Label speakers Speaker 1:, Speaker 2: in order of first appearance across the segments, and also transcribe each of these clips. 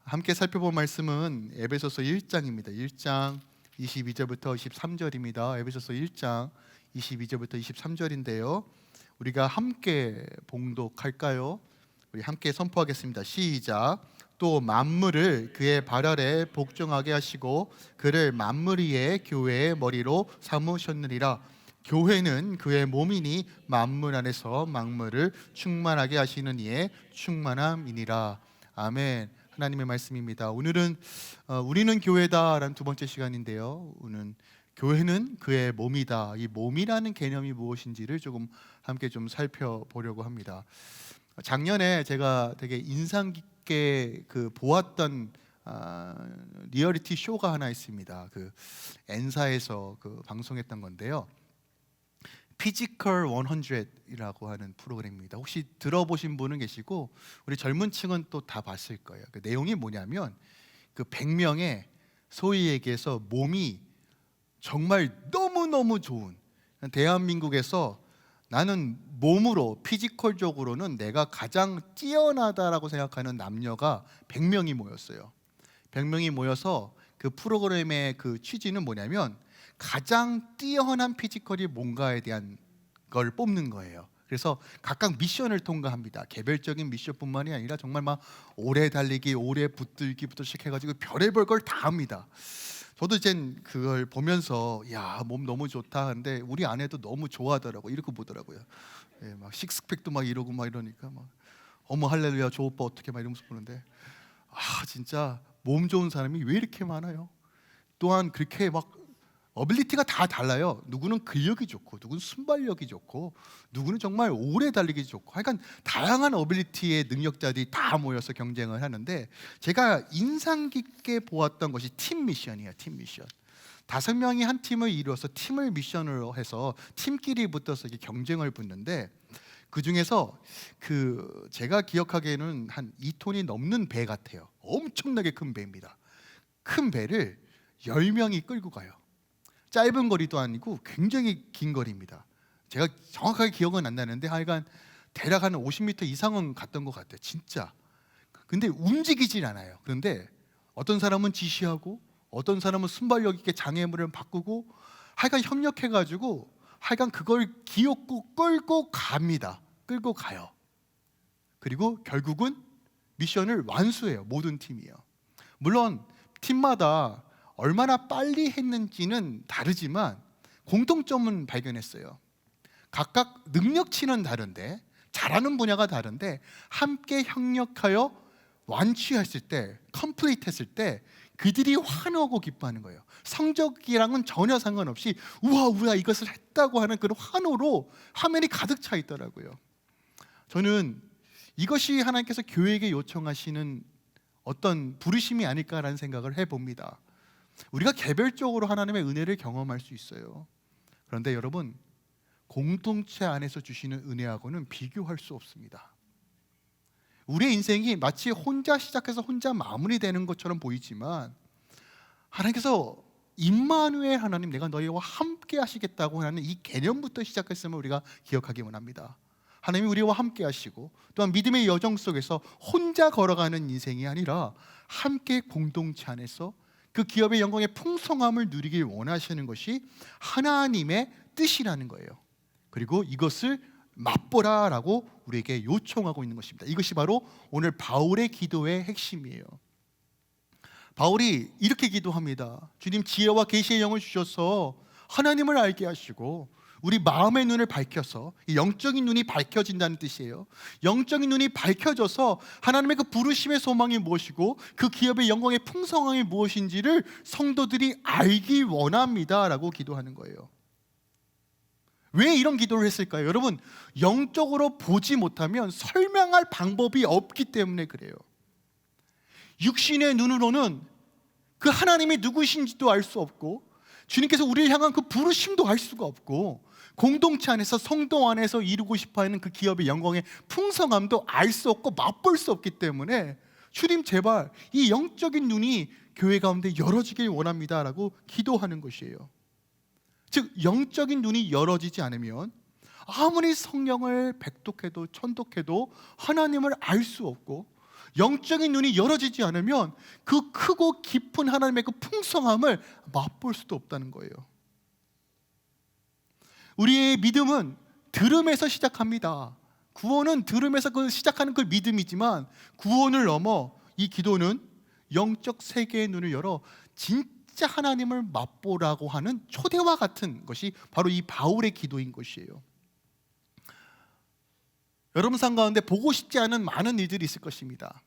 Speaker 1: 함께 살펴볼 말씀은 에베소서 1장입니다. 1장 22절부터 23절입니다. 에베소서 1장 22절부터 23절인데요. 우리가 함께 봉독할까요? 우리 함께 선포하겠습니다. 시작. 또 만물을 그의 발 아래 복종하게 하시고 그를 만물 위의 교회의 머리로 삼으셨느니라. 교회는 그의 몸이니 만물 안에서 만물을 충만하게 하시는 이의 충만함이니라. 아멘. 하나님의 말씀입니다. 오늘은 우리는 교회다라는 두 번째 시간인데요. 오늘 교회는 그의 몸이다. 이 몸이라는 개념이 무엇인지를 조금 함께 좀 살펴보려고 합니다. 작년에 제가 되게 인상 깊게 보았던 리얼리티 쇼가 하나 있습니다. 엔사에서 방송했던 건데요. 피지컬 100이라고 하는 프로그램입니다. 혹시 들어보신 분은 계시고 우리 젊은 층은 또 다 봤을 거예요. 그 내용이 뭐냐면 100명의 소위 얘기해서 몸이 정말 너무너무 좋은, 대한민국에서 나는 몸으로 피지컬적으로는 내가 가장 뛰어나다라고 생각하는 남녀가 100명이 모였어요. 100명이 모여서 그 프로그램의 취지는 뭐냐면 가장 뛰어난 피지컬이 뭔가에 대한 걸 뽑는 거예요. 그래서 각각 미션을 통과합니다. 개별적인 미션뿐만이 아니라 정말 막 오래 달리기, 오래 붙들기부터 시작해가지고 별의별 걸 다 합니다. 저도 이제 그걸 보면서 야, 몸 너무 좋다 하는데 우리 아내도 너무 좋아하더라고. 이렇게 보더라고요. 예, 막 식스팩도 막 이러고 막 이러니까 막 어머 할렐루야 저 오빠 어떻게 막 이러면서 보는데 진짜 몸 좋은 사람이 왜 이렇게 많아요? 또한 그렇게 막 어빌리티가 다 달라요. 누구는 근력이 좋고, 누구는 순발력이 좋고, 누구는 정말 오래 달리기 좋고, 하여간 다양한 어빌리티의 능력자들이 다 모여서 경쟁을 하는데 제가 인상 깊게 보았던 것이 팀 미션이에요. 팀 미션. 5명이 한 팀을 이루어서 팀을 미션으로 해서 팀끼리 붙어서 이렇게 경쟁을 붙는데 그 중에서 제가 기억하기에는 한 2톤이 넘는 배 같아요. 엄청나게 큰 배입니다. 큰 배를 10명이 끌고 가요. 짧은 거리도 아니고 굉장히 긴 거리입니다. 제가 정확하게 기억은 안 나는데 하여간 대략 한 50m 이상은 갔던 것 같아요. 진짜. 근데 움직이질 않아요. 그런데 어떤 사람은 지시하고 어떤 사람은 순발력 있게 장애물을 바꾸고 하여간 협력해가지고 하여간 그걸 기어고 끌고 갑니다. 끌고 가요. 그리고 결국은 미션을 완수해요. 모든 팀이요. 물론 팀마다 얼마나 빨리 했는지는 다르지만 공통점은 발견했어요. 각각 능력치는 다른데 잘하는 분야가 다른데 함께 협력하여 완취했을 때, 컴플리트 했을 때 그들이 환호하고 기뻐하는 거예요. 성적이랑은 전혀 상관없이 우와 이것을 했다고 하는 그런 환호로 화면이 가득 차 있더라고요. 저는 이것이 하나님께서 교회에게 요청하시는 어떤 부르심이 아닐까라는 생각을 해봅니다. 우리가 개별적으로 하나님의 은혜를 경험할 수 있어요. 그런데 여러분, 공동체 안에서 주시는 은혜하고는 비교할 수 없습니다. 우리의 인생이 마치 혼자 시작해서 혼자 마무리되는 것처럼 보이지만 하나님께서 임마누엘 하나님, 내가 너희와 함께 하시겠다고 하는 이 개념부터 시작했음을 우리가 기억하기 원합니다. 하나님이 우리와 함께 하시고 또한 믿음의 여정 속에서 혼자 걸어가는 인생이 아니라 함께 공동체 안에서 그 기업의 영광의 풍성함을 누리길 원하시는 것이 하나님의 뜻이라는 거예요. 그리고 이것을 맛보라라고 우리에게 요청하고 있는 것입니다. 이것이 바로 오늘 바울의 기도의 핵심이에요. 바울이 이렇게 기도합니다. 주님, 지혜와 계시의 영을 주셔서 하나님을 알게 하시고 우리 마음의 눈을 밝혀서 이 영적인 눈이 밝혀진다는 뜻이에요. 영적인 눈이 밝혀져서 하나님의 그 부르심의 소망이 무엇이고 그 기업의 영광의 풍성함이 무엇인지를 성도들이 알기 원합니다 라고 기도하는 거예요. 왜 이런 기도를 했을까요? 여러분, 영적으로 보지 못하면 설명할 방법이 없기 때문에 그래요. 육신의 눈으로는 그 하나님이 누구신지도 알 수 없고 주님께서 우리를 향한 그 부르심도 알 수가 없고 공동체 안에서 성도 안에서 이루고 싶어하는 그 기업의 영광의 풍성함도 알 수 없고 맛볼 수 없기 때문에 주님 제발 이 영적인 눈이 교회 가운데 열어지길 원합니다 라고 기도하는 것이에요. 즉 영적인 눈이 열어지지 않으면 아무리 성령을 백독해도 천독해도 하나님을 알 수 없고 영적인 눈이 열어지지 않으면 그 크고 깊은 하나님의 그 풍성함을 맛볼 수도 없다는 거예요. 우리의 믿음은 들음에서 시작합니다. 구원은 들음에서 시작하는 그 믿음이지만 구원을 넘어 이 기도는 영적 세계의 눈을 열어 진짜 하나님을 맛보라고 하는 초대와 같은 것이 바로 이 바울의 기도인 것이에요. 여러분 삶 가운데 보고 싶지 않은 많은 일들이 있을 것입니다.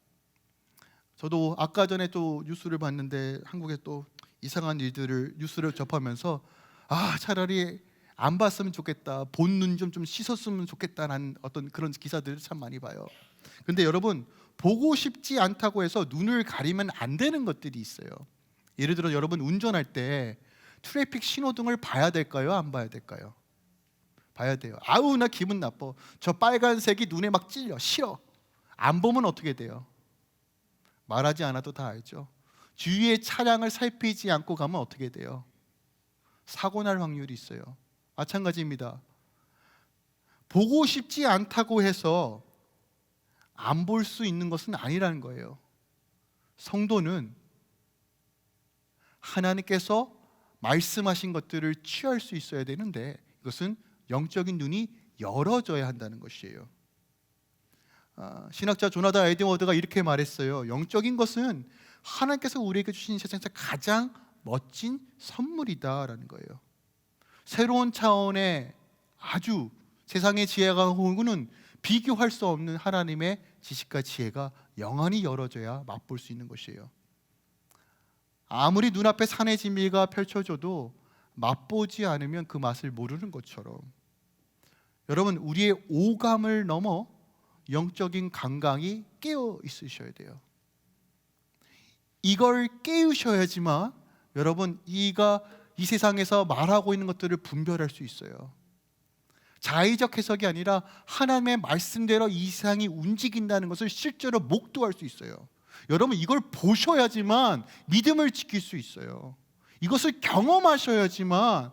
Speaker 1: 저도 아까 전에 또 뉴스를 봤는데 한국에 또 이상한 일들을 뉴스를 접하면서 차라리 안 봤으면 좋겠다, 본 눈 좀 씻었으면 좋겠다라는 어떤 그런 기사들을 참 많이 봐요. 근데 여러분, 보고 싶지 않다고 해서 눈을 가리면 안 되는 것들이 있어요. 예를 들어 여러분 운전할 때 트래픽 신호등을 봐야 될까요? 안 봐야 될까요? 봐야 돼요. 아우 나 기분 나빠. 저 빨간색이 눈에 막 찔려. 싫어. 안 보면 어떻게 돼요? 말하지 않아도 다 알죠. 주위의 차량을 살피지 않고 가면 어떻게 돼요? 사고 날 확률이 있어요. 마찬가지입니다. 보고 싶지 않다고 해서 안 볼 수 있는 것은 아니라는 거예요. 성도는 하나님께서 말씀하신 것들을 취할 수 있어야 되는데 이것은 영적인 눈이 열어져야 한다는 것이에요. 신학자 조나단 에드워드가 이렇게 말했어요. 영적인 것은 하나님께서 우리에게 주신 세상에서 가장 멋진 선물이다라는 거예요. 새로운 차원의 아주 세상의 지혜가 오고는 비교할 수 없는 하나님의 지식과 지혜가 영원히 열어져야 맛볼 수 있는 것이에요. 아무리 눈앞에 산의 진미가 펼쳐져도 맛보지 않으면 그 맛을 모르는 것처럼 여러분, 우리의 오감을 넘어 영적인 감각이 깨어 있으셔야 돼요. 이걸 깨우셔야지만 여러분, 이 세상에서 말하고 있는 것들을 분별할 수 있어요. 자의적 해석이 아니라 하나님의 말씀대로 이 세상이 움직인다는 것을 실제로 목도할 수 있어요. 여러분, 이걸 보셔야지만 믿음을 지킬 수 있어요. 이것을 경험하셔야지만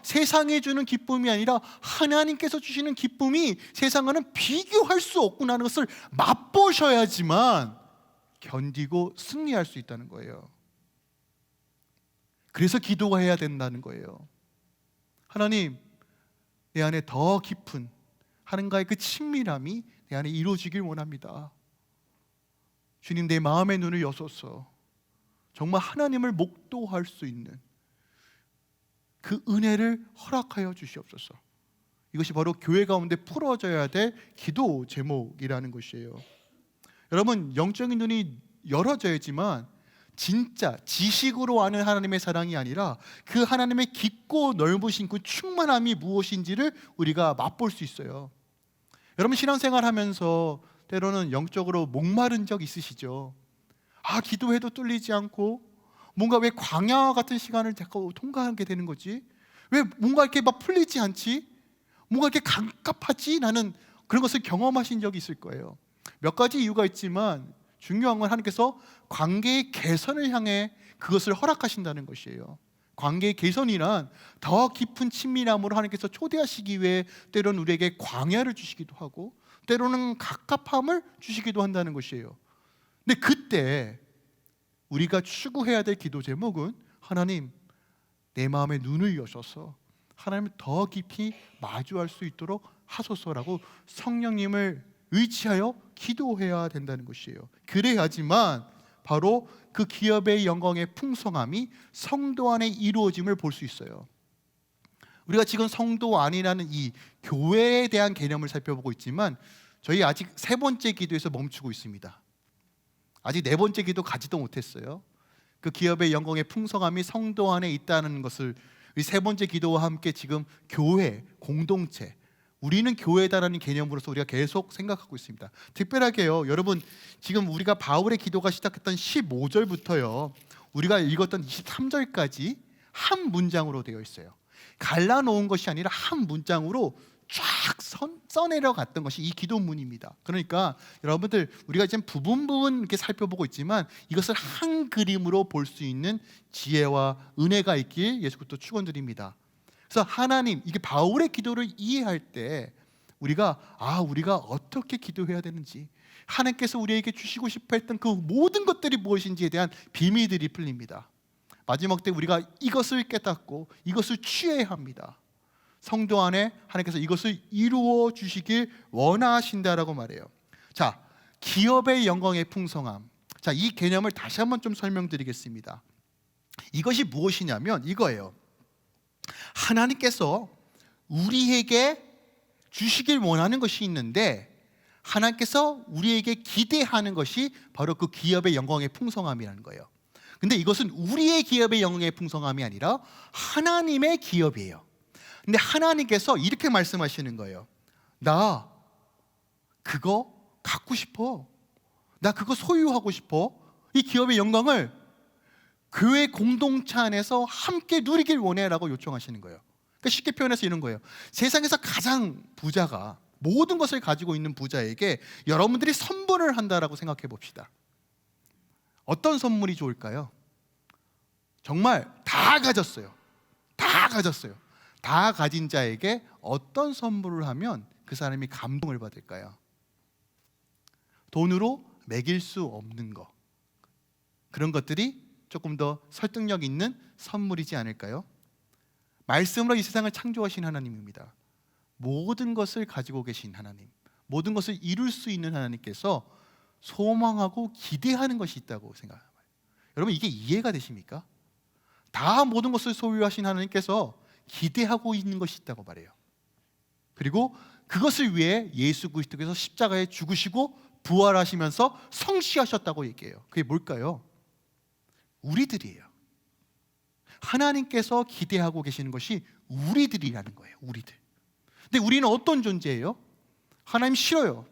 Speaker 1: 세상이 주는 기쁨이 아니라 하나님께서 주시는 기쁨이 세상과는 비교할 수 없구나 하는 것을 맛보셔야지만 견디고 승리할 수 있다는 거예요. 그래서 기도가 해야 된다는 거예요. 하나님, 내 안에 더 깊은 하나님과의 그 친밀함이 내 안에 이루어지길 원합니다. 주님, 내 마음의 눈을 여소서 정말 하나님을 목도할 수 있는 그 은혜를 허락하여 주시옵소서. 이것이 바로 교회 가운데 풀어져야 될 기도 제목이라는 것이에요. 여러분, 영적인 눈이 열어져야지만 진짜 지식으로 아는 하나님의 사랑이 아니라 그 하나님의 깊고 넓으신 그 충만함이 무엇인지를 우리가 맛볼 수 있어요. 여러분, 신앙생활 하면서 때로는 영적으로 목마른 적 있으시죠? 기도해도 뚫리지 않고 뭔가 왜 광야 같은 시간을 자꾸 통과하게 되는 거지? 왜 뭔가 이렇게 막 풀리지 않지? 뭔가 이렇게 갑갑하지? 나는 그런 것을 경험하신 적이 있을 거예요. 몇 가지 이유가 있지만 중요한 건 하나님께서 관계의 개선을 향해 그것을 허락하신다는 것이에요. 관계의 개선이란 더 깊은 친밀함으로 하나님께서 초대하시기 위해 때로는 우리에게 광야를 주시기도 하고 때로는 갑갑함을 주시기도 한다는 것이에요. 근데 그때 우리가 추구해야 될 기도 제목은 하나님, 내 마음의 눈을 여셔서 하나님을 더 깊이 마주할 수 있도록 하소서라고 성령님을 의지하여 기도해야 된다는 것이에요. 그래야지만 바로 그 기업의 영광의 풍성함이 성도 안에 이루어짐을 볼 수 있어요. 우리가 지금 성도 안이라는 이 교회에 대한 개념을 살펴보고 있지만 저희 아직 세 번째 기도에서 멈추고 있습니다. 아직 네 번째 기도 가지도 못했어요. 그 기업의 영광의 풍성함이 성도 안에 있다는 것을 이 세 번째 기도와 함께 지금 교회, 공동체, 우리는 교회다라는 개념으로서 우리가 계속 생각하고 있습니다. 특별하게요, 여러분, 지금 우리가 바울의 기도가 시작했던 15절부터요 우리가 읽었던 23절까지 한 문장으로 되어 있어요. 갈라놓은 것이 아니라 한 문장으로 쫙 써내려갔던 것이 이 기도문입니다. 그러니까 여러분들, 우리가 지금 부분 이렇게 살펴보고 있지만 이것을 한 그림으로 볼 수 있는 지혜와 은혜가 있길 예수 그리스도 축원드립니다. 그래서 하나님, 이게 바울의 기도를 이해할 때 우리가 어떻게 기도해야 되는지, 하나님께서 우리에게 주시고 싶어 했던 그 모든 것들이 무엇인지에 대한 비밀들이 풀립니다. 마지막 때 우리가 이것을 깨닫고 이것을 취해야 합니다. 성도 안에 하나님께서 이것을 이루어 주시길 원하신다라고 말해요. 자, 기업의 영광의 풍성함. 자, 이 개념을 다시 한번 좀 설명드리겠습니다. 이것이 무엇이냐면 이거예요. 하나님께서 우리에게 주시길 원하는 것이 있는데 하나님께서 우리에게 기대하는 것이 바로 그 기업의 영광의 풍성함이라는 거예요. 근데 이것은 우리의 기업의 영광의 풍성함이 아니라 하나님의 기업이에요. 근데 하나님께서 이렇게 말씀하시는 거예요. 나 그거 갖고 싶어. 나 그거 소유하고 싶어. 이 기업의 영광을 교회 공동체 안에서 함께 누리길 원해라고 요청하시는 거예요. 그러니까 쉽게 표현해서 이런 거예요. 세상에서 가장 부자가 모든 것을 가지고 있는 부자에게 여러분들이 선물을 한다라고 생각해 봅시다. 어떤 선물이 좋을까요? 정말 다 가졌어요. 다 가졌어요. 다 가진 자에게 어떤 선물을 하면 그 사람이 감동을 받을까요? 돈으로 매길 수 없는 것, 그런 것들이 조금 더 설득력 있는 선물이지 않을까요? 말씀으로 이 세상을 창조하신 하나님입니다. 모든 것을 가지고 계신 하나님, 모든 것을 이룰 수 있는 하나님께서 소망하고 기대하는 것이 있다고 생각합니다. 여러분, 이게 이해가 되십니까? 다 모든 것을 소유하신 하나님께서 기대하고 있는 것이 있다고 말해요. 그리고 그것을 위해 예수 그리스도께서 십자가에 죽으시고 부활하시면서 성취하셨다고 얘기해요. 그게 뭘까요? 우리들이에요. 하나님께서 기대하고 계시는 것이 우리들이라는 거예요. 우리들. 근데 우리는 어떤 존재예요? 하나님 싫어요.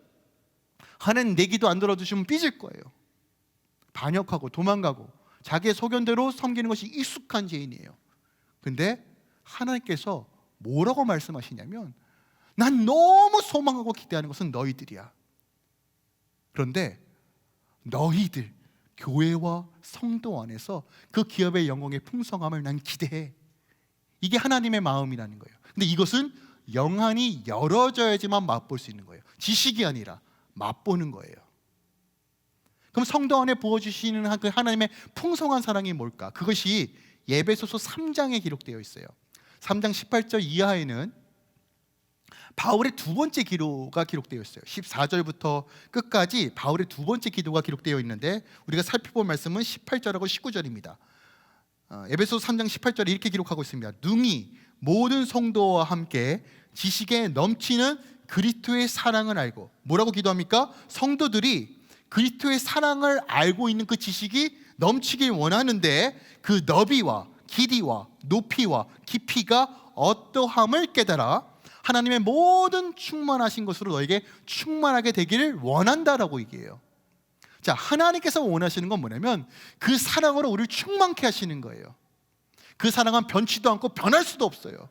Speaker 1: 하나님 내 기도 안 들어주시면 삐질 거예요. 반역하고 도망가고 자기의 소견대로 섬기는 것이 익숙한 죄인이에요. 근데 하나님께서 뭐라고 말씀하시냐면 난 너무 소망하고 기대하는 것은 너희들이야. 그런데 너희들, 교회와 성도 안에서 그 기업의 영광의 풍성함을 난 기대해. 이게 하나님의 마음이라는 거예요. 근데 이것은 영안이 열어져야지만 맛볼 수 있는 거예요. 지식이 아니라 맛보는 거예요. 그럼 성도 안에 부어주시는 그 하나님의 풍성한 사랑이 뭘까? 그것이 에베소서 3장에 기록되어 있어요. 3장 18절 이하에는 바울의 두 번째 기도가 기록되어 있어요. 14절부터 끝까지 바울의 두 번째 기도가 기록되어 있는데 우리가 살펴볼 말씀은 18절하고 19절입니다. 에베소서 3장 18절에 이렇게 기록하고 있습니다. 능히 모든 성도와 함께 지식에 넘치는 그리스도의 사랑을 알고, 뭐라고 기도합니까? 성도들이 그리스도의 사랑을 알고 있는 그 지식이 넘치길 원하는데 그 너비와 길이와 높이와 깊이가 어떠함을 깨달아 하나님의 모든 충만하신 것으로 너에게 충만하게 되기를 원한다라고 얘기해요. 자, 하나님께서 원하시는 건 뭐냐면 그 사랑으로 우리를 충만케 하시는 거예요. 그 사랑은 변치도 않고 변할 수도 없어요.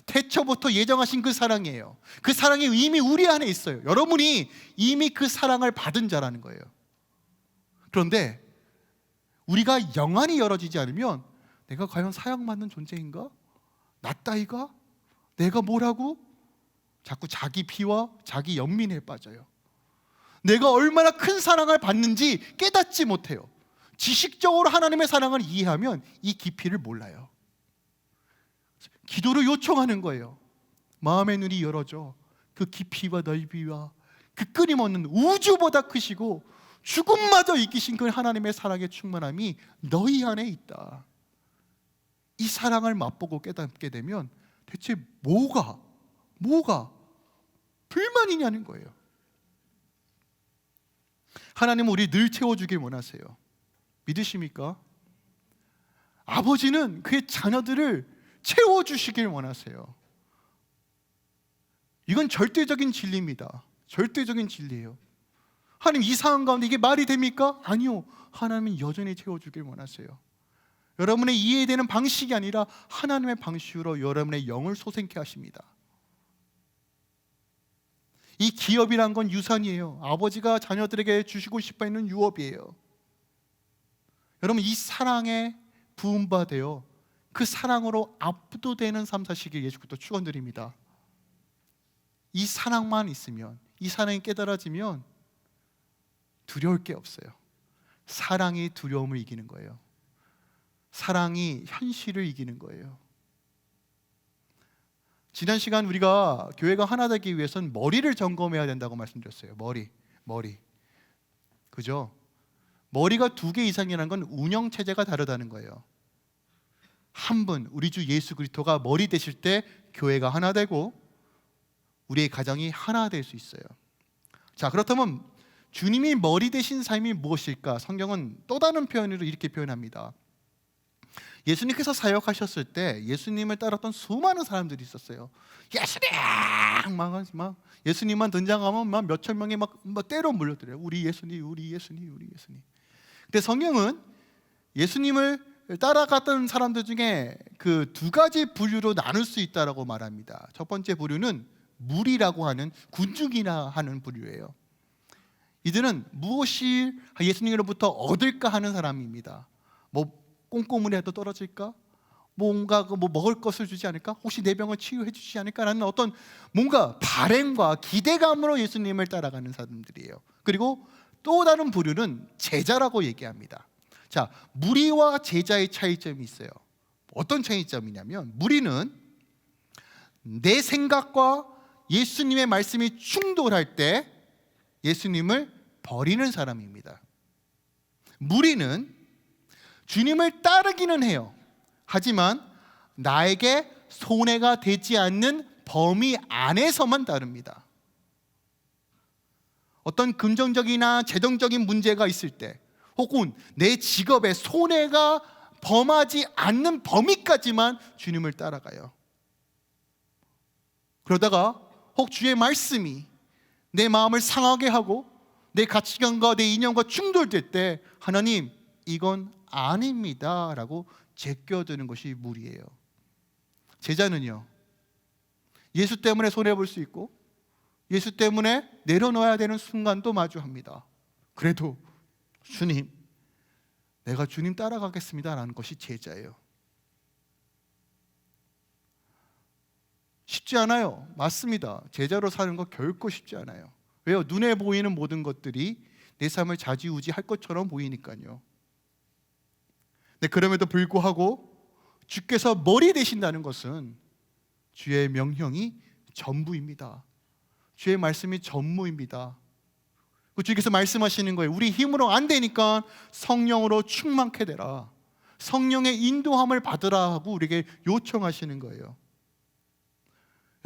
Speaker 1: 태초부터 예정하신 그 사랑이에요. 그 사랑이 이미 우리 안에 있어요. 여러분이 이미 그 사랑을 받은 자라는 거예요. 그런데 우리가 영안이 열어지지 않으면 내가 과연 사랑받는 존재인가? 나 따위가? 내가 뭐라고? 자꾸 자기 피와 자기 연민에 빠져요. 내가 얼마나 큰 사랑을 받는지 깨닫지 못해요. 지식적으로 하나님의 사랑을 이해하면 이 깊이를 몰라요. 기도를 요청하는 거예요. 마음의 눈이 열어져. 그 깊이와 넓이와 그 끊임없는 우주보다 크시고 죽음마저 이기신 그 하나님의 사랑의 충만함이 너희 안에 있다. 이 사랑을 맛보고 깨닫게 되면 대체 뭐가 불만이냐는 거예요. 하나님은 우리 늘 채워주길 원하세요. 믿으십니까? 아버지는 그의 자녀들을 채워주시길 원하세요. 이건 절대적인 진리입니다. 절대적인 진리예요. 하나님, 이 상황 가운데 이게 말이 됩니까? 아니요. 하나님은 여전히 채워주길 원하세요. 여러분의 이해되는 방식이 아니라 하나님의 방식으로 여러분의 영을 솟게 하십니다. 이 기업이란 건 유산이에요. 아버지가 자녀들에게 주시고 싶어 있는 유업이에요. 여러분, 이 사랑에 부음받아요. 그 사랑으로 압도되는 삶 사시길 예수부터 축원드립니다. 이 사랑만 있으면, 이 사랑이 깨달아지면 두려울 게 없어요. 사랑이 두려움을 이기는 거예요. 사랑이 현실을 이기는 거예요. 지난 시간 우리가 교회가 하나 되기 위해서는 머리를 점검해야 된다고 말씀드렸어요. 머리. 그죠? 머리가 2개 이상이라는 건 운영체제가 다르다는 거예요. 한 분, 우리 주 예수 그리스도가 머리 되실 때 교회가 하나 되고 우리의 가정이 하나 될 수 있어요. 자, 그렇다면 주님이 머리 되신 삶이 무엇일까? 성경은 또 다른 표현으로 이렇게 표현합니다. 예수님께서 사역하셨을 때 예수님을 따랐던 수많은 사람들이 있었어요. 예수님! 막 예수님만 등장하면 막 몇천 명이 막 때로 몰려들어요. 우리 예수님. 근데 성경은 예수님을 따라갔던 사람들 중에 그 2가지 부류로 나눌 수 있다라고 말합니다. 첫 번째 부류는 무리라고 하는 군중이나 하는 부류예요. 이들은 무엇이 예수님으로부터 얻을까 하는 사람입니다. 꼼꼼이라도 떨어질까? 뭔가 먹을 것을 주지 않을까? 혹시 내 병을 치유해 주지 않을까라는 어떤 뭔가 바램과 기대감으로 예수님을 따라가는 사람들이에요. 그리고 또 다른 부류는 제자라고 얘기합니다. 자, 무리와 제자의 차이점이 있어요. 어떤 차이점이냐면 무리는 내 생각과 예수님의 말씀이 충돌할 때 예수님을 버리는 사람입니다. 무리는 주님을 따르기는 해요. 하지만 나에게 손해가 되지 않는 범위 안에서만 따릅니다. 어떤 금전적이나 재정적인 문제가 있을 때 혹은 내 직업에 손해가 범하지 않는 범위까지만 주님을 따라가요. 그러다가 혹 주의 말씀이 내 마음을 상하게 하고 내 가치관과 내 이념과 충돌될 때 하나님 이건 아닙니다 라고 제껴드는 것이 무리예요. 제자는요, 예수 때문에 손해볼 수 있고 예수 때문에 내려놓아야 되는 순간도 마주합니다. 그래도 주님, 내가 주님 따라가겠습니다 라는 것이 제자예요. 쉽지 않아요. 맞습니다. 제자로 사는 거 결코 쉽지 않아요. 왜요? 눈에 보이는 모든 것들이 내 삶을 좌지우지할 것처럼 보이니까요. 네, 그럼에도 불구하고 주께서 머리 되신다는 것은 주의 명령이 전부입니다. 주의 말씀이 전무입니다. 주께서 말씀하시는 거예요. 우리 힘으로 안 되니까 성령으로 충만케 되라. 성령의 인도함을 받으라 하고 우리에게 요청하시는 거예요.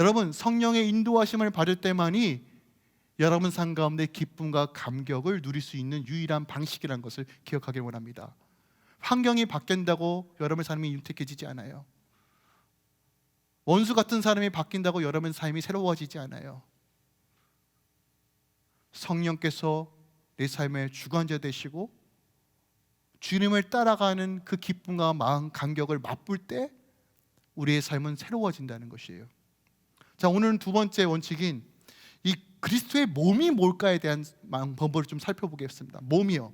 Speaker 1: 여러분, 성령의 인도하심을 받을 때만이 여러분 삶 가운데 기쁨과 감격을 누릴 수 있는 유일한 방식이라는 것을 기억하길 원합니다. 환경이 바뀐다고 여러분의 삶이 윤택해지지 않아요. 원수 같은 사람이 바뀐다고 여러분의 삶이 새로워지지 않아요. 성령께서 내 삶의 주관자 되시고 주님을 따라가는 그 기쁨과 마음 감격을 맛볼 때 우리의 삶은 새로워진다는 것이에요. 자, 오늘은 2번째 원칙인 이 그리스도의 몸이 뭘까에 대한 방법을 좀 살펴보겠습니다. 몸이요.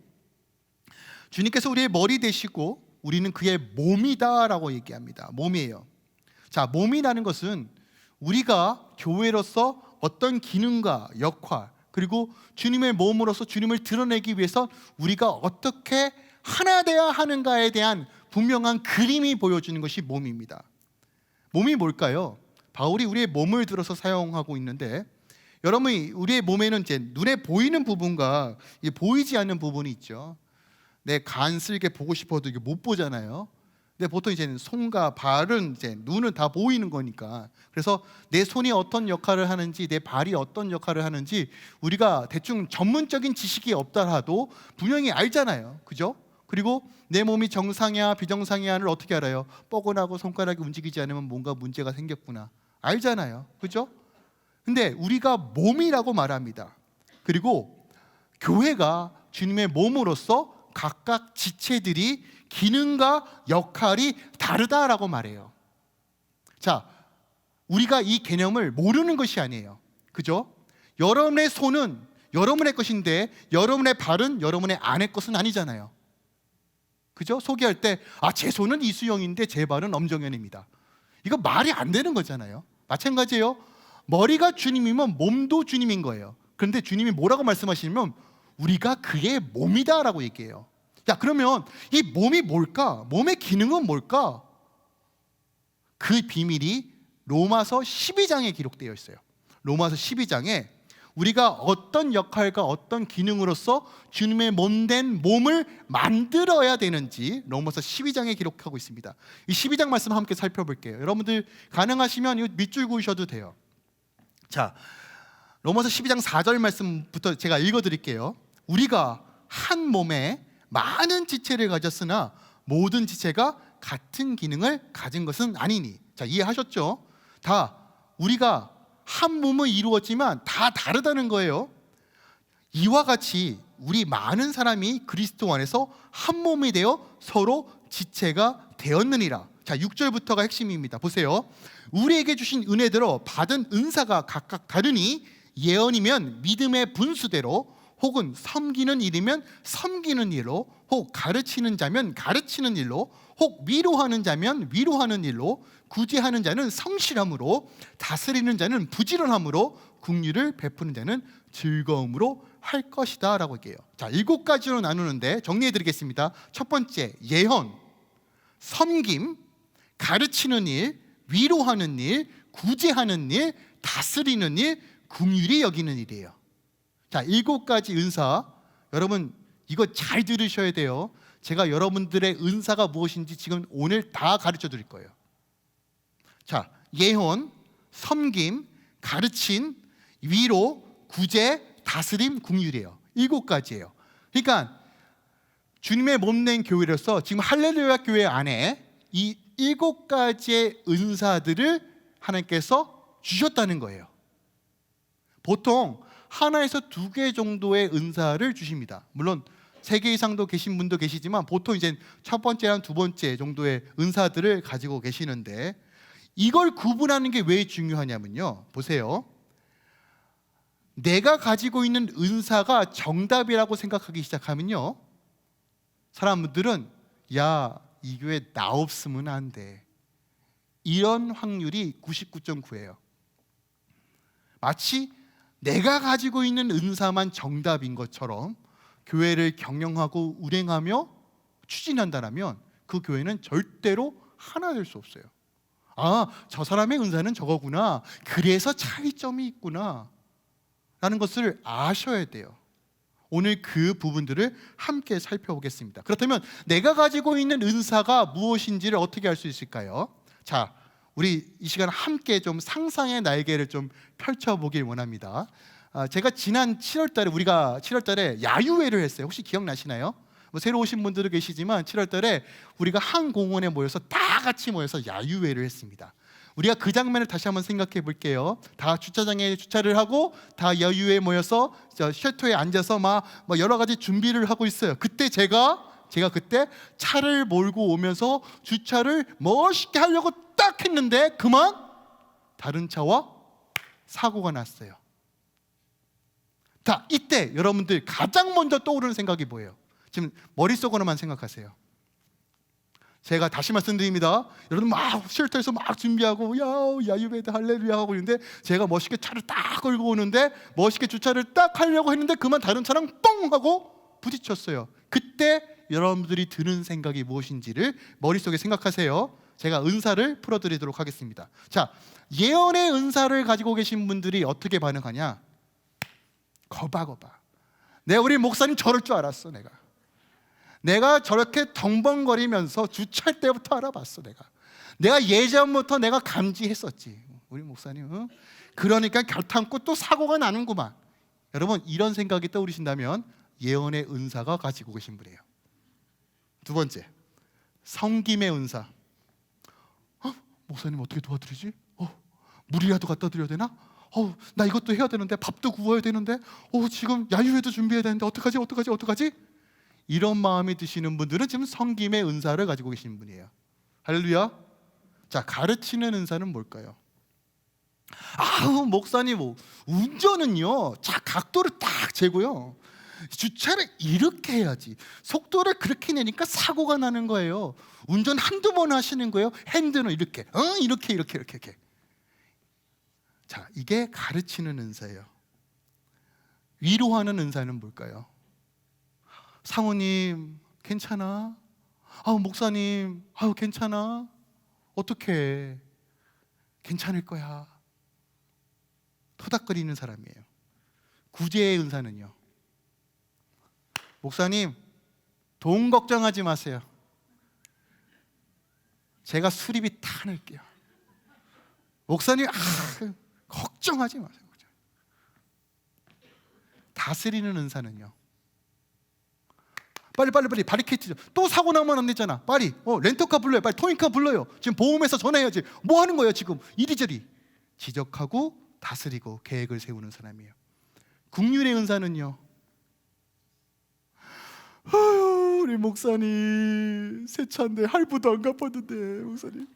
Speaker 1: 주님께서 우리의 머리 되시고 우리는 그의 몸이다라고 얘기합니다. 몸이에요. 자, 몸이라는 것은 우리가 교회로서 어떤 기능과 역할 그리고 주님의 몸으로서 주님을 드러내기 위해서 우리가 어떻게 하나 돼야 하는가에 대한 분명한 그림이 보여주는 것이 몸입니다. 몸이 뭘까요? 바울이 우리의 몸을 들어서 사용하고 있는데 여러분이 우리의 몸에는 이제 눈에 보이는 부분과 보이지 않는 부분이 있죠. 내 간 쓸개 보고 싶어도 이게 못 보잖아요. 근데 보통 이제 손과 발은 이제 눈은 다 보이는 거니까 그래서 내 손이 어떤 역할을 하는지 내 발이 어떤 역할을 하는지 우리가 대충 전문적인 지식이 없더라도 분명히 알잖아요. 그죠? 그리고 내 몸이 정상이야 비정상이야를 어떻게 알아요? 뻐근하고 손가락이 움직이지 않으면 뭔가 문제가 생겼구나 알잖아요. 그죠? 근데 우리가 몸이라고 말합니다. 그리고 교회가 주님의 몸으로서 각각 지체들이 기능과 역할이 다르다라고 말해요. 자, 우리가 이 개념을 모르는 것이 아니에요. 그죠? 여러분의 손은 여러분의 것인데 여러분의 발은 여러분의 아내 것은 아니잖아요. 그죠? 소개할 때 제 손은 이수영인데 제 발은 엄정현입니다. 이거 말이 안 되는 거잖아요. 마찬가지예요. 머리가 주님이면 몸도 주님인 거예요. 그런데 주님이 뭐라고 말씀하시냐면 우리가 그의 몸이다라고 얘기해요. 자, 그러면 이 몸이 뭘까? 몸의 기능은 뭘까? 그 비밀이 로마서 12장에 기록되어 있어요. 로마서 12장에 우리가 어떤 역할과 어떤 기능으로서 주님의 몸된 몸을 만들어야 되는지 로마서 12장에 기록하고 있습니다. 이 12장 말씀 함께 살펴볼게요. 여러분들 가능하시면 이 밑줄 그으셔도 돼요. 자, 로마서 12장 4절 말씀부터 제가 읽어드릴게요. 우리가 한 몸에 많은 지체를 가졌으나 모든 지체가 같은 기능을 가진 것은 아니니. 자, 이해하셨죠? 다 우리가 한 몸을 이루었지만 다 다르다는 거예요. 이와 같이 우리 많은 사람이 그리스도 안에서 한 몸이 되어 서로 지체가 되었느니라. 자, 6절부터가 핵심입니다. 보세요. 우리에게 주신 은혜대로 받은 은사가 각각 다르니 예언이면 믿음의 분수대로, 혹은 섬기는 일이면 섬기는 일로, 혹 가르치는 자면 가르치는 일로, 혹 위로하는 자면 위로하는 일로, 구제하는 자는 성실함으로, 다스리는 자는 부지런함으로, 긍휼을 베푸는 자는 즐거움으로 할 것이다 라고 얘기해요. 자, 7가지로 나누는데 정리해 드리겠습니다. 첫 번째, 예언, 섬김, 가르치는 일, 위로하는 일, 구제하는 일, 다스리는 일, 긍휼히 여기는 일이에요. 자, 7가지 은사, 여러분 이거 잘 들으셔야 돼요. 제가 여러분들의 은사가 무엇인지 지금 오늘 다 가르쳐 드릴 거예요. 자, 예언, 섬김, 가르침, 위로, 구제, 다스림, 긍휼이에요. 7가지예요. 그러니까 주님의 몸된 교회로서 지금 할렐루야 교회 안에 이 7가지의 은사들을 하나님께서 주셨다는 거예요. 보통 하나에서 2개 정도의 은사를 주십니다. 물론 3개 이상도 계신 분도 계시지만 보통 이제 첫 번째랑 두 번째 정도의 은사들을 가지고 계시는데, 이걸 구분하는 게 왜 중요하냐면요, 보세요. 내가 가지고 있는 은사가 정답이라고 생각하기 시작하면요, 사람들은 야, 이 교회 나 없으면 안 돼, 이런 확률이 99.9예요. 마치 내가 가지고 있는 은사만 정답인 것처럼 교회를 경영하고 운행하며 추진한다면 그 교회는 절대로 하나 될 수 없어요. 아, 저 사람의 은사는 저거구나, 그래서 차이점이 있구나 라는 것을 아셔야 돼요. 오늘 그 부분들을 함께 살펴보겠습니다. 그렇다면 내가 가지고 있는 은사가 무엇인지를 어떻게 알 수 있을까요? 자, 우리 이 시간 함께 좀 상상의 날개를 좀 펼쳐보길 원합니다. 제가 지난 7월달에 우리가 7월달에 야유회를 했어요. 혹시 기억나시나요? 뭐 새로 오신 분들도 계시지만 7월달에 우리가 한 공원에 모여서 다 같이 모여서 야유회를 했습니다. 우리가 그 장면을 다시 한번 생각해 볼게요. 다 주차장에 주차를 하고 다 야유회에 모여서 셔터에 앉아서 막 여러 가지 준비를 하고 있어요. 그때 제가 그때 차를 몰고 오면서 주차를 멋있게 하려고 딱 했는데 그만 다른 차와 사고가 났어요. 자, 이때 여러분들 가장 먼저 떠오르는 생각이 뭐예요? 지금 머릿속으로만 생각하세요. 제가 다시 말씀드립니다. 여러분 막 쉘터에서 막 준비하고 야유배드 할렐루야 하고 있는데 제가 멋있게 차를 딱 끌고 오는데 멋있게 주차를 딱 하려고 했는데 그만 다른 차랑 뻥 하고 부딪혔어요. 그때 여러분들이 드는 생각이 무엇인지를 머릿속에 생각하세요. 제가 은사를 풀어드리도록 하겠습니다. 자, 예언의 은사를 가지고 계신 분들이 어떻게 반응하냐? 거봐. 내가 우리 목사님 저럴 줄 알았어. 내가 저렇게 덩벙거리면서 주차할 때부터 알아봤어. 내가 예전부터 내가 감지했었지. 우리 목사님 그러니까 결탄고 또 사고가 나는구만. 여러분 이런 생각이 떠오르신다면 예언의 은사가 가지고 계신 분이에요. 두 번째, 섬김의 은사. 목사님 어떻게 도와드리지? 물이라도 갖다 드려야 되나? 나 이것도 해야 되는데, 밥도 구워야 되는데, 지금 야유회도 준비해야 되는데 어떡하지? 이런 마음이 드시는 분들은 지금 섬김의 은사를 가지고 계신 분이에요. 할렐루야. 자, 가르치는 은사는 뭘까요? 목사님 운전은요, 자 각도를 딱 재고요, 주차를 이렇게 해야지, 속도를 그렇게 내니까 사고가 나는 거예요. 운전 한두 번 하시는 거예요. 핸들은 이렇게 이렇게. 자, 이게 가르치는 은사예요. 위로하는 은사는 뭘까요? 상우님 괜찮아? 목사님 괜찮아? 어떻게 괜찮을 거야. 토닥거리는 사람이에요. 구제의 은사는요, 목사님 돈 걱정하지 마세요. 제가 수리비 다 낼게요. 목사님 걱정하지 마세요. 다스리는 은사는요, 빨리 바리케이트 또 사고 나면 안 되잖아. 빨리 렌터카 불러요. 빨리 토잉카 불러요. 지금 보험회사 전화해야지. 뭐 하는 거예요 지금? 이리저리 지적하고 다스리고 계획을 세우는 사람이에요. 국률의 은사는요, 우리 목사님 세차인데 할부도 안 갚았는데 목사님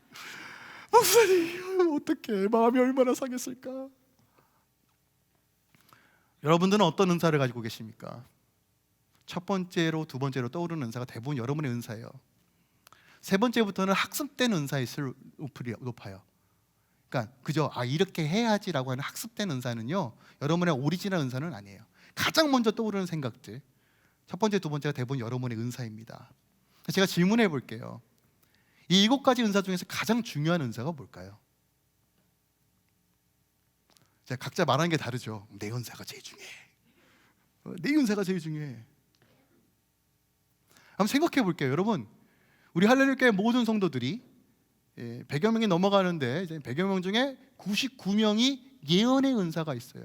Speaker 1: 어떡해, 마음이 얼마나 상했을까. 여러분들은 어떤 은사를 가지고 계십니까? 첫 번째로 두 번째로 떠오르는 은사가 대부분 여러분의 은사예요. 세 번째부터는 학습된 은사의 수를 높아요. 그러니까 그저 이렇게 해야지라고 하는 학습된 은사는요, 여러분의 오리지널 은사는 아니에요. 가장 먼저 떠오르는 생각들, 첫 번째, 두 번째가 대부분 여러분의 은사입니다. 제가 질문해 볼게요. 이 7가지 은사 중에서 가장 중요한 은사가 뭘까요? 자, 각자 말하는 게 다르죠. 내 은사가 제일 중요해. 내 은사가 제일 중요해. 한번 생각해 볼게요. 여러분, 우리 할렐루야 교회 모든 성도들이 100여 명이 넘어가는데 이제 100여 명 중에 99명이 예언의 은사가 있어요.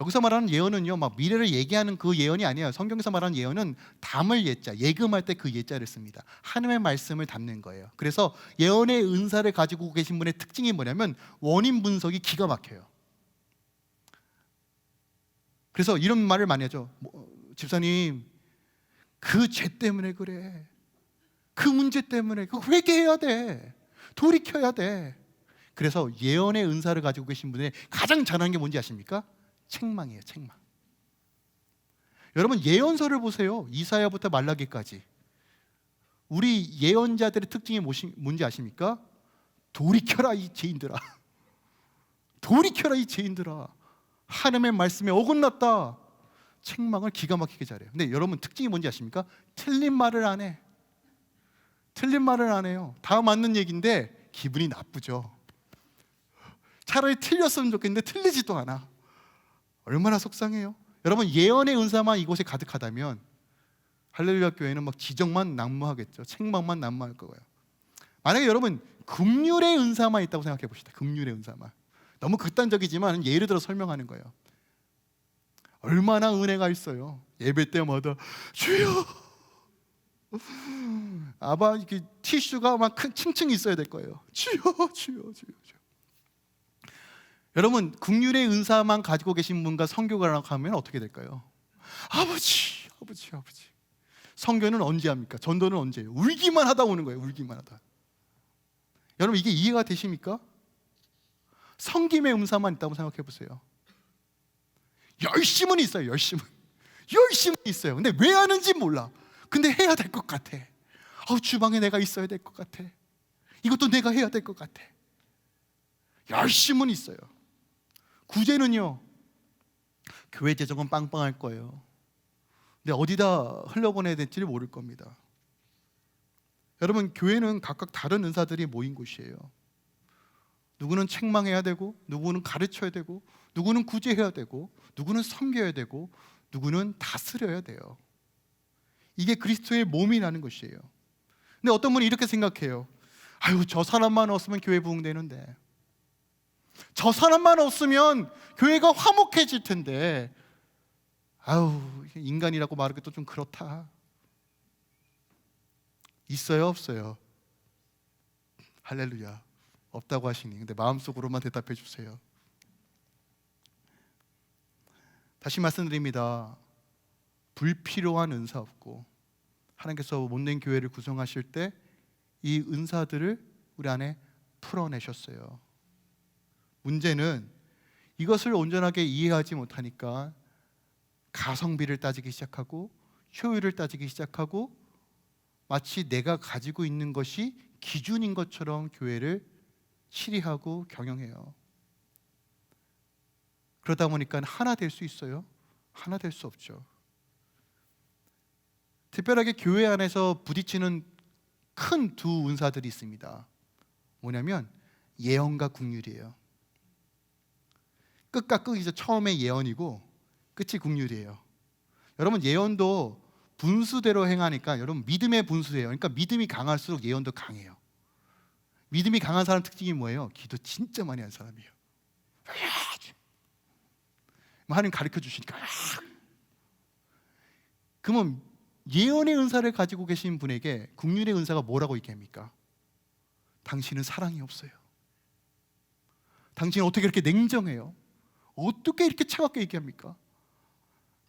Speaker 1: 여기서 말하는 예언은요, 막 미래를 얘기하는 그 예언이 아니에요. 성경에서 말하는 예언은 담을 예자, 예금할 때 그 예자를 씁니다. 하나님의 말씀을 담는 거예요. 그래서 예언의 은사를 가지고 계신 분의 특징이 뭐냐면 원인 분석이 기가 막혀요. 그래서 이런 말을 많이 하죠. 집사님, 그 죄 때문에 그래. 그 문제 때문에 회개해야 돼. 돌이켜야 돼. 그래서 예언의 은사를 가지고 계신 분의 가장 잘하는 게 뭔지 아십니까? 책망이에요. 책망. 여러분, 예언서를 보세요. 이사야부터 말라기까지. 우리 예언자들의 특징이 뭔지 아십니까? 돌이켜라 이 죄인들아. 돌이켜라 이 죄인들아. 하나님의 말씀에 어긋났다. 책망을 기가 막히게 잘해요. 근데 여러분, 특징이 뭔지 아십니까? 틀린 말을 안 해. 틀린 말을 안 해요. 다 맞는 얘기인데 기분이 나쁘죠. 차라리 틀렸으면 좋겠는데 틀리지도 않아. 얼마나 속상해요. 여러분, 예언의 은사만 이곳에 가득하다면 할렐루야 교회는 막 지적만 난무하겠죠. 책망만 난무할 거예요. 만약에 여러분 긍휼의 은사만 있다고 생각해 봅시다. 긍휼의 은사만. 너무 극단적이지만 예를 들어 설명하는 거예요. 얼마나 은혜가 있어요. 예배 때마다 주여, 이렇게 티슈가 막 층층 있어야 될 거예요. 주여. 여러분, 긍휼의 은사만 가지고 계신 분과 선교가라고 하면 어떻게 될까요? 아버지. 선교는 언제 합니까? 전도는 언제 해요? 울기만 하다 오는 거예요. 울기만 하다. 여러분, 이게 이해가 되십니까? 섬김의 은사만 있다고 생각해 보세요. 열심은 있어요. 열심은 있어요. 근데 왜 하는지 몰라. 근데 해야 될 것 같아. 주방에 내가 있어야 될 것 같아. 이것도 내가 해야 될 것 같아. 열심은 있어요. 구제는요, 교회 재정은 빵빵할 거예요. 근데 어디다 흘려보내야 될지를 모를 겁니다. 여러분, 교회는 각각 다른 은사들이 모인 곳이에요. 누구는 책망해야 되고, 누구는 가르쳐야 되고, 누구는 구제해야 되고, 누구는 섬겨야 되고, 누구는 다스려야 돼요. 이게 그리스도의 몸이라는 것이에요. 근데 어떤 분이 이렇게 생각해요. 저 사람만 없으면 교회 부흥되는데, 저 사람만 없으면 교회가 화목해질 텐데, 인간이라고 말하기 또 좀 그렇다. 있어요, 없어요? 할렐루야. 없다고 하시니, 근데 마음속으로만 대답해 주세요. 다시 말씀드립니다. 불필요한 은사 없고, 하나님께서 못된 교회를 구성하실 때 이 은사들을 우리 안에 풀어내셨어요. 문제는 이것을 온전하게 이해하지 못하니까 가성비를 따지기 시작하고, 효율을 따지기 시작하고, 마치 내가 가지고 있는 것이 기준인 것처럼 교회를 치리하고 경영해요. 그러다 보니까 하나 될 수 있어요? 하나 될 수 없죠. 특별하게 교회 안에서 부딪히는 큰 두 은사들이 있습니다. 뭐냐면 예언과 국률이에요. 끝과 끝이죠. 처음에 예언이고 끝이 국률이에요. 여러분, 예언도 분수대로 행하니까 여러분 믿음의 분수예요. 그러니까 믿음이 강할수록 예언도 강해요. 믿음이 강한 사람 특징이 뭐예요? 기도 진짜 많이 하는 사람이에요. 하나님 가르쳐 주시니까. 그러면 예언의 은사를 가지고 계신 분에게 국률의 은사가 뭐라고 얘기합니까? 당신은 사랑이 없어요. 당신은 어떻게 이렇게 냉정해요? 어떻게 이렇게 차갑게 얘기합니까?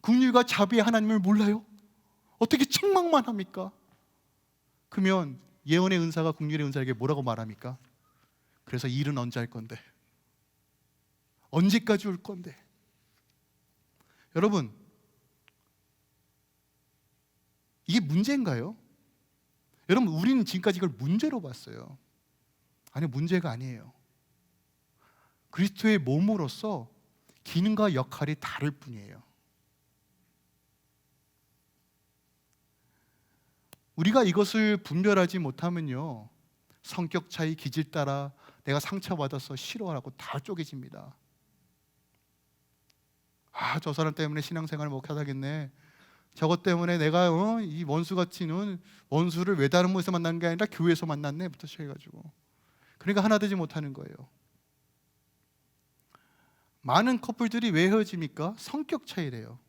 Speaker 1: 국률과 자비의 하나님을 몰라요? 어떻게 책망만 합니까? 그러면 예언의 은사가 국률의 은사에게 뭐라고 말합니까? 그래서 일은 언제 할 건데? 언제까지 올 건데? 여러분, 이게 문제인가요? 여러분, 우리는 지금까지 이걸 문제로 봤어요. 아니, 문제가 아니에요. 그리스도의 몸으로서 기능과 역할이 다를 뿐이에요. 우리가 이것을 분별하지 못하면요, 성격 차이, 기질 따라 내가 상처받아서 싫어하고 다 쪼개집니다. 저 사람 때문에 신앙생활을 못하겠네. 저것 때문에 내가 이 원수같이는 원수를 외다른 곳에서 만난 게 아니라 교회에서 만났네 부터 시작해가지고, 그러니까 하나 되지 못하는 거예요. 많은 커플들이 왜 헤어집니까? 성격 차이래요.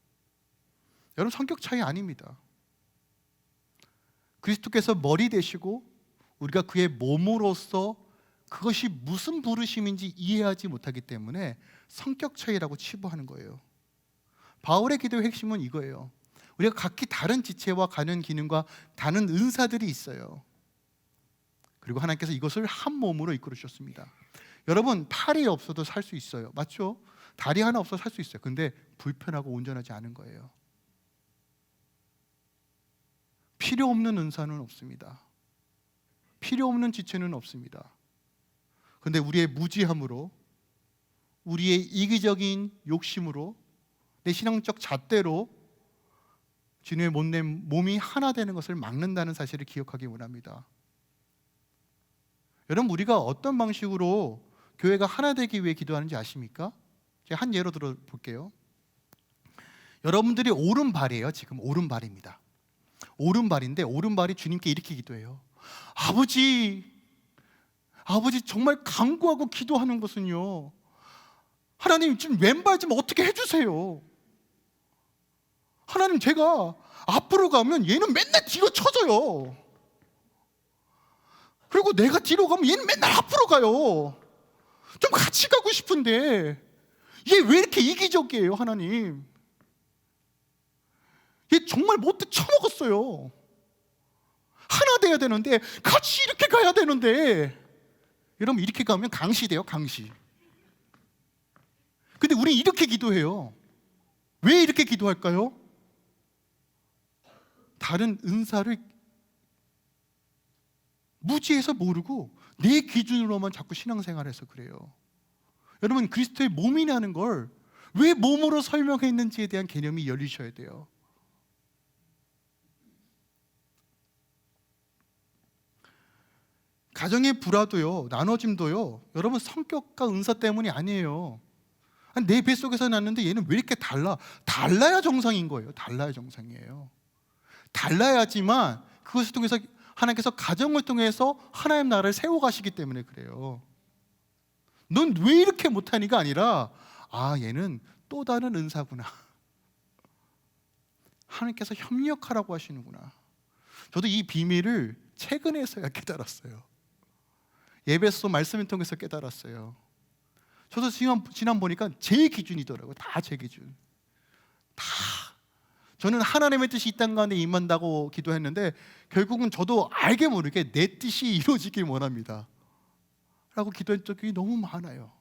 Speaker 1: 여러분, 성격 차이 아닙니다. 그리스도께서 머리 되시고 우리가 그의 몸으로서 그것이 무슨 부르심인지 이해하지 못하기 때문에 성격 차이라고 치부하는 거예요. 바울의 기도의 핵심은 이거예요. 우리가 각기 다른 지체와 가는 기능과 다른 은사들이 있어요. 그리고 하나님께서 이것을 한 몸으로 이끌어 주셨습니다. 여러분, 팔이 없어도 살 수 있어요. 맞죠? 다리 하나 없어도 살 수 있어요. 근데 불편하고 온전하지 않은 거예요. 필요 없는 은사는 없습니다. 필요 없는 지체는 없습니다. 근데 우리의 무지함으로, 우리의 이기적인 욕심으로, 내 신앙적 잣대로 주님의 못낸 몸이 하나 되는 것을 막는다는 사실을 기억하기 원합니다. 여러분, 우리가 어떤 방식으로 교회가 하나 되기 위해 기도하는지 아십니까? 제가 한 예로 들어 볼게요. 여러분들이 오른발이에요. 지금 오른발입니다. 오른발인데 오른발이 주님께 이렇게 기도해요. 아버지 정말 간구하고 기도하는 것은요, 하나님 좀 왼발 좀 어떻게 해주세요. 하나님, 제가 앞으로 가면 얘는 맨날 뒤로 쳐져요. 그리고 내가 뒤로 가면 얘는 맨날 앞으로 가요. 좀 같이 가고 싶은데 얘 왜 이렇게 이기적이에요, 하나님? 얘 정말 못돼 처먹었어요. 하나 돼야 되는데, 같이 이렇게 가야 되는데. 여러분, 이렇게 가면 강시 돼요, 강시. 근데 우리 이렇게 기도해요. 왜 이렇게 기도할까요? 다른 은사를 무지해서 모르고 내 기준으로만 자꾸 신앙생활해서 그래요. 여러분, 그리스도의 몸이라는 걸 왜 몸으로 설명했는지에 대한 개념이 열리셔야 돼요. 가정의 불화도요, 나눠짐도요, 여러분 성격과 은사 때문이 아니에요. 내 뱃속에서 났는데 얘는 왜 이렇게 달라? 달라야 정상인 거예요. 달라야 정상이에요. 달라야지만 그것을 통해서 하나님께서 가정을 통해서 하나님 나라를 세워가시기 때문에 그래요. 넌 왜 이렇게 못하니가 아니라, 얘는 또 다른 은사구나. 하나님께서 협력하라고 하시는구나. 저도 이 비밀을 최근에서야 깨달았어요. 예배소 말씀을 통해서 깨달았어요. 저도 지난 보니까 제 기준이더라고요. 다 제 기준. 다. 저는 하나님의 뜻이 이 땅 가운데 임한다고 기도했는데, 결국은 저도 알게 모르게 내 뜻이 이루어지길 원합니다 라고 기도한 적이 너무 많아요.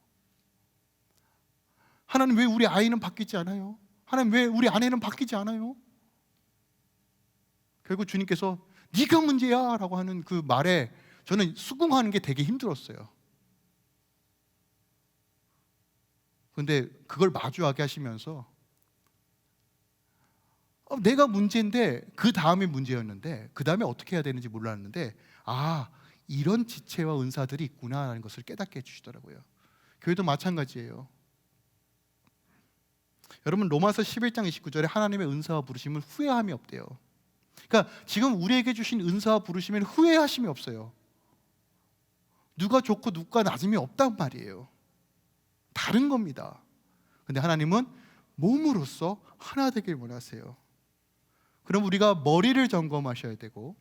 Speaker 1: 하나님, 왜 우리 아이는 바뀌지 않아요? 하나님, 왜 우리 아내는 바뀌지 않아요? 결국 주님께서 네가 문제야 라고 하는 그 말에 저는 수긍하는 게 되게 힘들었어요. 근데 그걸 마주하게 하시면서 내가 문제인데 그 다음이 문제였는데 그 다음에 어떻게 해야 되는지 몰랐는데 이런 지체와 은사들이 있구나라는 것을 깨닫게 해주시더라고요. 교회도 마찬가지예요. 여러분 로마서 11장 29절에 하나님의 은사와 부르심은 후회함이 없대요. 그러니까 지금 우리에게 주신 은사와 부르심에는 후회하심이 없어요. 누가 좋고 누가 낮음이 없단 말이에요. 다른 겁니다. 근데 하나님은 몸으로서 하나 되길 원하세요. 그럼 우리가 머리를 점검하셔야 되고,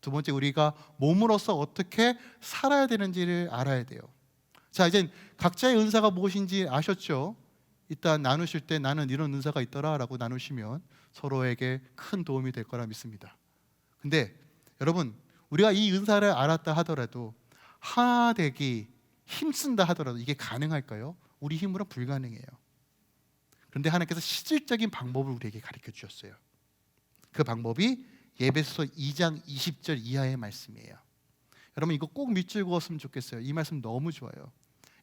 Speaker 1: 두 번째 우리가 몸으로서 어떻게 살아야 되는지를 알아야 돼요. 자, 이제 각자의 은사가 무엇인지 아셨죠? 이따 나누실 때 나는 이런 은사가 있더라 라고 나누시면 서로에게 큰 도움이 될 거라 믿습니다. 근데 여러분, 우리가 이 은사를 알았다 하더라도 하나 되기 힘쓴다 하더라도 이게 가능할까요? 우리 힘으로는 불가능해요. 그런데 하나님께서 실질적인 방법을 우리에게 가르쳐 주셨어요. 그 방법이 에베소서 2장 20절 이하의 말씀이에요. 여러분 이거 꼭 밑줄 그었으면 좋겠어요. 이 말씀 너무 좋아요.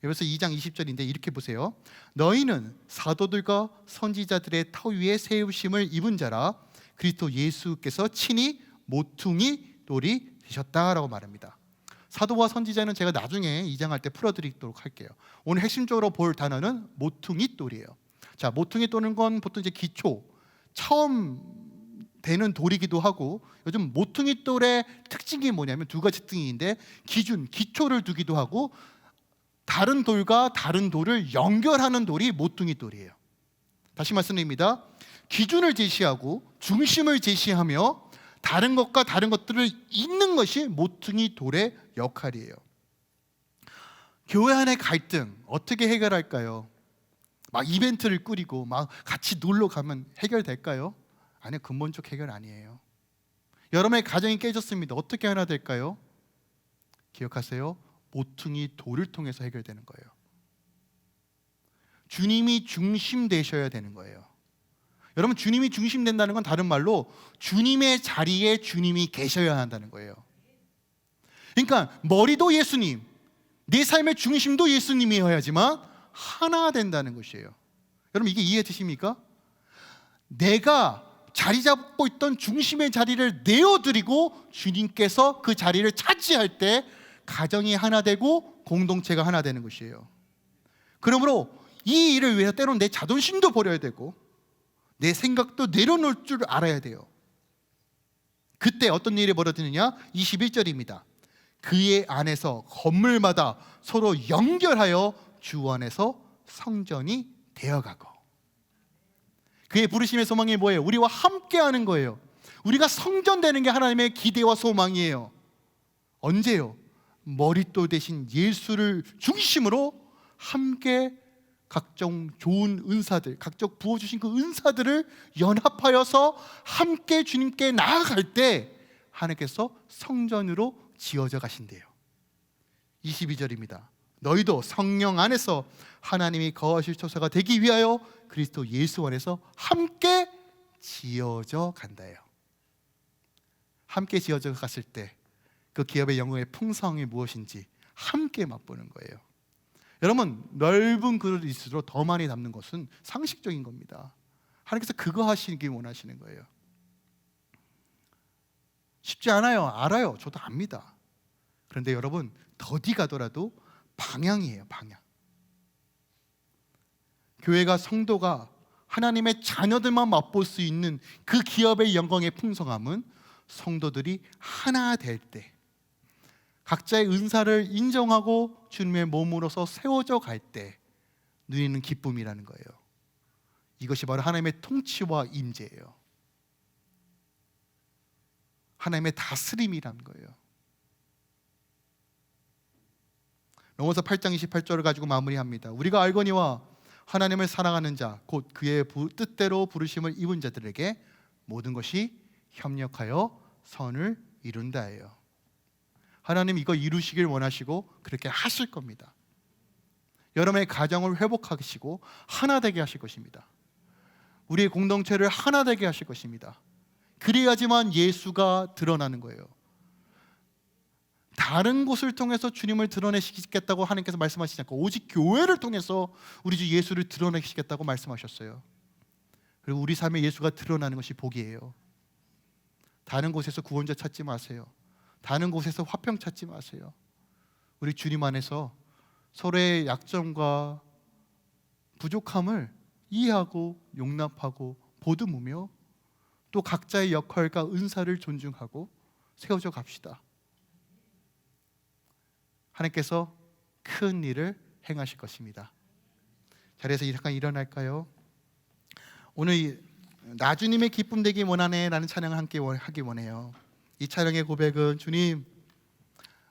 Speaker 1: 에베소서 2장 20절인데 이렇게 보세요. 너희는 사도들과 선지자들의 터 위에 세우심을 입은 자라 그리스도 예수께서 친히 모퉁이 돌이 되셨다라고 말합니다. 사도와 선지자는 제가 나중에 2장 할 때 풀어드리도록 할게요. 오늘 핵심적으로 볼 단어는 모퉁이 돌이에요. 자, 모퉁이 돌은 건 보통 이제 기초, 처음 되는 돌이기도 하고, 요즘 모퉁이 돌의 특징이 뭐냐면 두 가지 특징인데, 기준, 기초를 두기도 하고, 다른 돌과 다른 돌을 연결하는 돌이 모퉁이 돌이에요. 다시 말씀드립니다. 기준을 제시하고 중심을 제시하며 다른 것과 다른 것들을 잇는 것이 모퉁이 돌의 역할이에요. 교회 안의 갈등 어떻게 해결할까요? 막 이벤트를 꾸리고 막 같이 놀러 가면 해결될까요? 아니요, 근본적 해결 아니에요. 여러분의 가정이 깨졌습니다. 어떻게 하나 될까요? 기억하세요. 모퉁이 돌을 통해서 해결되는 거예요. 주님이 중심 되셔야 되는 거예요. 여러분, 주님이 중심 된다는 건 다른 말로 주님의 자리에 주님이 계셔야 한다는 거예요. 그러니까 머리도 예수님, 내 삶의 중심도 예수님이어야지만 하나 된다는 것이에요. 여러분 이게 이해 되십니까? 내가 자리 잡고 있던 중심의 자리를 내어드리고 주님께서 그 자리를 차지할 때 가정이 하나 되고 공동체가 하나 되는 것이에요. 그러므로 이 일을 위해서 때로는 내 자존심도 버려야 되고 내 생각도 내려놓을 줄 알아야 돼요. 그때 어떤 일이 벌어지느냐? 21절입니다. 그의 안에서 건물마다 서로 연결하여 주 안에서 성전이 되어가고. 그의 부르심의 소망이 뭐예요? 우리와 함께하는 거예요. 우리가 성전 되는 게 하나님의 기대와 소망이에요. 언제요? 머릿돌 대신 예수를 중심으로 함께 각종 좋은 은사들, 각종 부어주신 그 은사들을 연합하여서 함께 주님께 나아갈 때 하나님께서 성전으로 지어져 가신대요. 22절입니다. 너희도 성령 안에서 하나님이 거하실 처소가 되기 위하여 그리스도 예수 안에서 함께 지어져 간다예요. 함께 지어져 갔을 때 그 기업의 영광의 풍성이 무엇인지 함께 맛보는 거예요. 여러분, 넓은 그릇일수록 더 많이 담는 것은 상식적인 겁니다. 하나님께서 그거 하시기 원하시는 거예요. 쉽지 않아요. 알아요. 저도 압니다. 그런데 여러분, 더디 가더라도 방향이에요. 방향. 교회가, 성도가 하나님의 자녀들만 맛볼 수 있는 그 기업의 영광의 풍성함은 성도들이 하나 될 때, 각자의 은사를 인정하고 주님의 몸으로서 세워져 갈 때 누리는 기쁨이라는 거예요. 이것이 바로 하나님의 통치와 임재예요. 하나님의 다스림이라는 거예요. 로마서 8장 28절을 가지고 마무리합니다. 우리가 알거니와 하나님을 사랑하는 자, 곧 그의 뜻대로 부르심을 입은 자들에게 모든 것이 협력하여 선을 이룬다예요. 하나님 이거 이루시길 원하시고 그렇게 하실 겁니다. 여러분의 가정을 회복하시고 하나 되게 하실 것입니다. 우리의 공동체를 하나 되게 하실 것입니다. 그래야지만 예수가 드러나는 거예요. 다른 곳을 통해서 주님을 드러내시겠다고 하나님께서 말씀하시지 않고 오직 교회를 통해서 우리 주 예수를 드러내시겠다고 말씀하셨어요. 그리고 우리 삶에 예수가 드러나는 것이 복이에요. 다른 곳에서 구원자 찾지 마세요. 다른 곳에서 화평 찾지 마세요. 우리 주님 안에서 서로의 약점과 부족함을 이해하고 용납하고 보듬으며 또 각자의 역할과 은사를 존중하고 세워져 갑시다. 하나님께서 큰 일을 행하실 것입니다. 자리에서 잠깐 일어날까요? 오늘 나주님의 기쁨 되기 원하네 라는 찬양을 함께 하기 원해요. 이 찬양의 고백은 주님,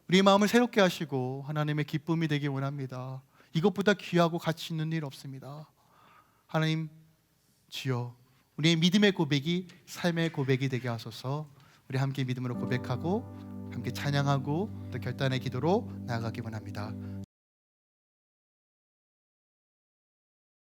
Speaker 1: 우리 마음을 새롭게 하시고 하나님의 기쁨이 되기 원합니다. 이것보다 귀하고 가치 있는 일 없습니다. 하나님, 주여, 우리의 믿음의 고백이 삶의 고백이 되게 하소서. 우리 함께 믿음으로 고백하고 함께 찬양하고 또 결단의 기도로 나아가기 원합니다.